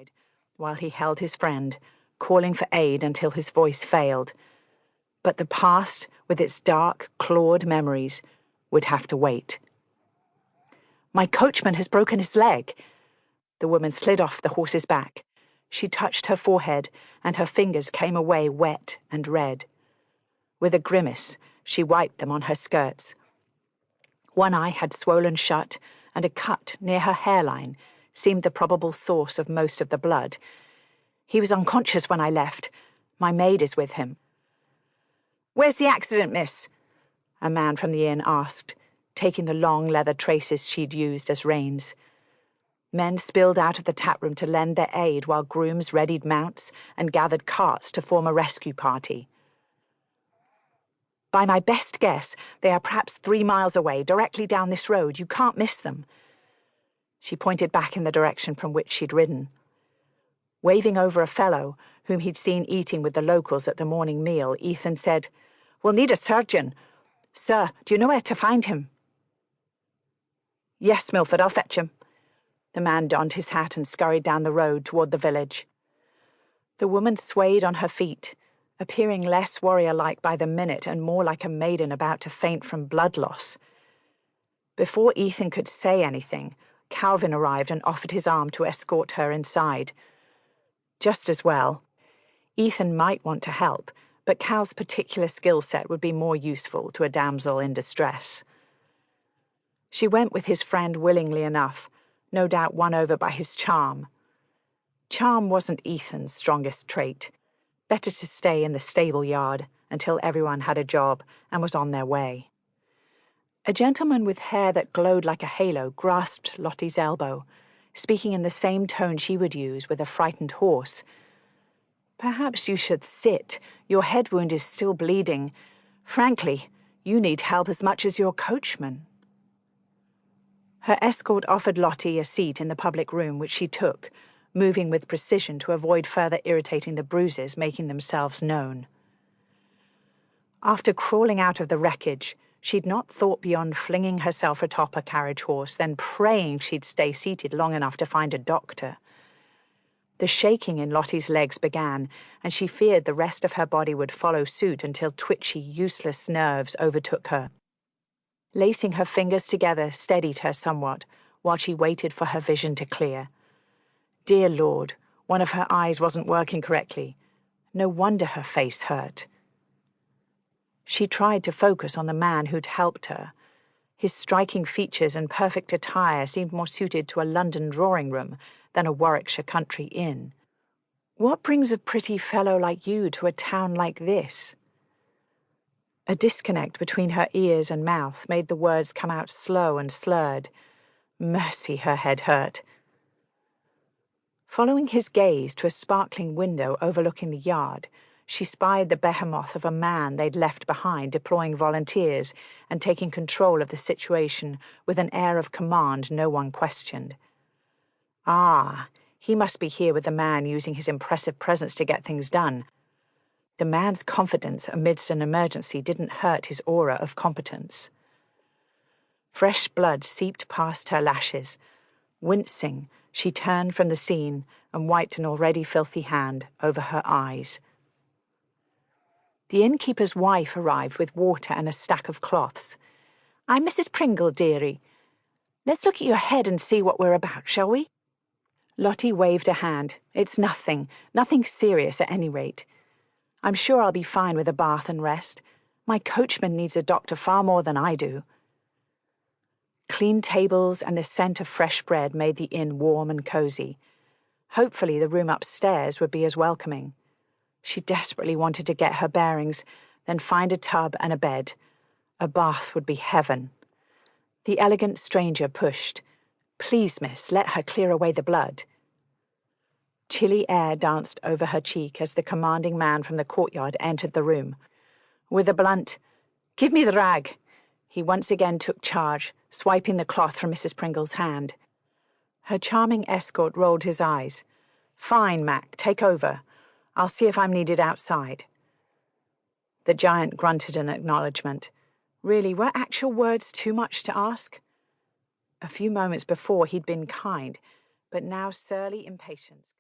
side while he held his friend, calling for aid until his voice failed. But the past, with its dark, clawed memories, would have to wait. "My coachman has broken his leg." The woman slid off the horse's back. She touched her forehead, and her fingers came away wet and red. With a grimace, she wiped them on her skirts. One eye had swollen shut, and a cut near her hairline seemed the probable source of most of the blood. "He was unconscious when I left. My maid is with him." "Where's the accident, miss?" a man from the inn asked, taking the long leather traces she'd used as reins. Men spilled out of the taproom to lend their aid while grooms readied mounts and gathered carts to form a rescue party. "By my best guess, they are perhaps 3 miles away, directly down this road. You can't miss them." She pointed back in the direction from which she'd ridden. Waving over a fellow, whom he'd seen eating with the locals at the morning meal, Ethan said, "We'll need a surgeon. Sir, do you know where to find him?" "Yes, Milford, I'll fetch him." The man donned his hat and scurried down the road toward the village. The woman swayed on her feet, appearing less warrior-like by the minute and more like a maiden about to faint from blood loss. Before Ethan could say anything, Calvin arrived and offered his arm to escort her inside. Just as well. Ethan might want to help, but Cal's particular skill set would be more useful to a damsel in distress. She went with his friend willingly enough, no doubt won over by his charm. Charm wasn't Ethan's strongest trait. Better to stay in the stable yard until everyone had a job and was on their way. A gentleman with hair that glowed like a halo grasped Lottie's elbow, speaking in the same tone she would use with a frightened horse. "Perhaps you should sit. Your head wound is still bleeding. Frankly, you need help as much as your coachman." Her escort offered Lottie a seat in the public room, which she took, moving with precision to avoid further irritating the bruises making themselves known. After crawling out of the wreckage, she'd not thought beyond flinging herself atop a carriage horse, then praying she'd stay seated long enough to find a doctor. The shaking in Lottie's legs began, and she feared the rest of her body would follow suit until twitchy, useless nerves overtook her. Lacing her fingers together steadied her somewhat, while she waited for her vision to clear. Dear Lord, one of her eyes wasn't working correctly. No wonder her face hurt. She tried to focus on the man who'd helped her. His striking features and perfect attire seemed more suited to a London drawing-room than a Warwickshire country inn. "What brings a pretty fellow like you to a town like this?" A disconnect between her ears and mouth made the words come out slow and slurred. Mercy, her head hurt. Following his gaze to a sparkling window overlooking the yard, she spied the behemoth of a man they'd left behind deploying volunteers and taking control of the situation with an air of command no one questioned. Ah, he must be here with the man using his impressive presence to get things done. The man's confidence amidst an emergency didn't hurt his aura of competence. Fresh blood seeped past her lashes. Wincing, she turned from the scene and wiped an already filthy hand over her eyes. The innkeeper's wife arrived with water and a stack of cloths. "I'm Mrs. Pringle, dearie. Let's look at your head and see what we're about, shall we?" Lottie waved a hand. "It's nothing serious at any rate. I'm sure I'll be fine with a bath and rest. My coachman needs a doctor far more than I do." Clean tables and the scent of fresh bread made the inn warm and cosy. Hopefully the room upstairs would be as welcoming. She desperately wanted to get her bearings, then find a tub and a bed. A bath would be heaven. The elegant stranger pushed. "Please, miss, let her clear away the blood." Chilly air danced over her cheek as the commanding man from the courtyard entered the room. With a blunt, "Give me the rag," he once again took charge, swiping the cloth from Mrs. Pringle's hand. Her charming escort rolled his eyes. "Fine, Mac, take over. I'll see if I'm needed outside." The giant grunted an acknowledgement. Really, were actual words too much to ask? A few moments before he'd been kind, but now surly impatience.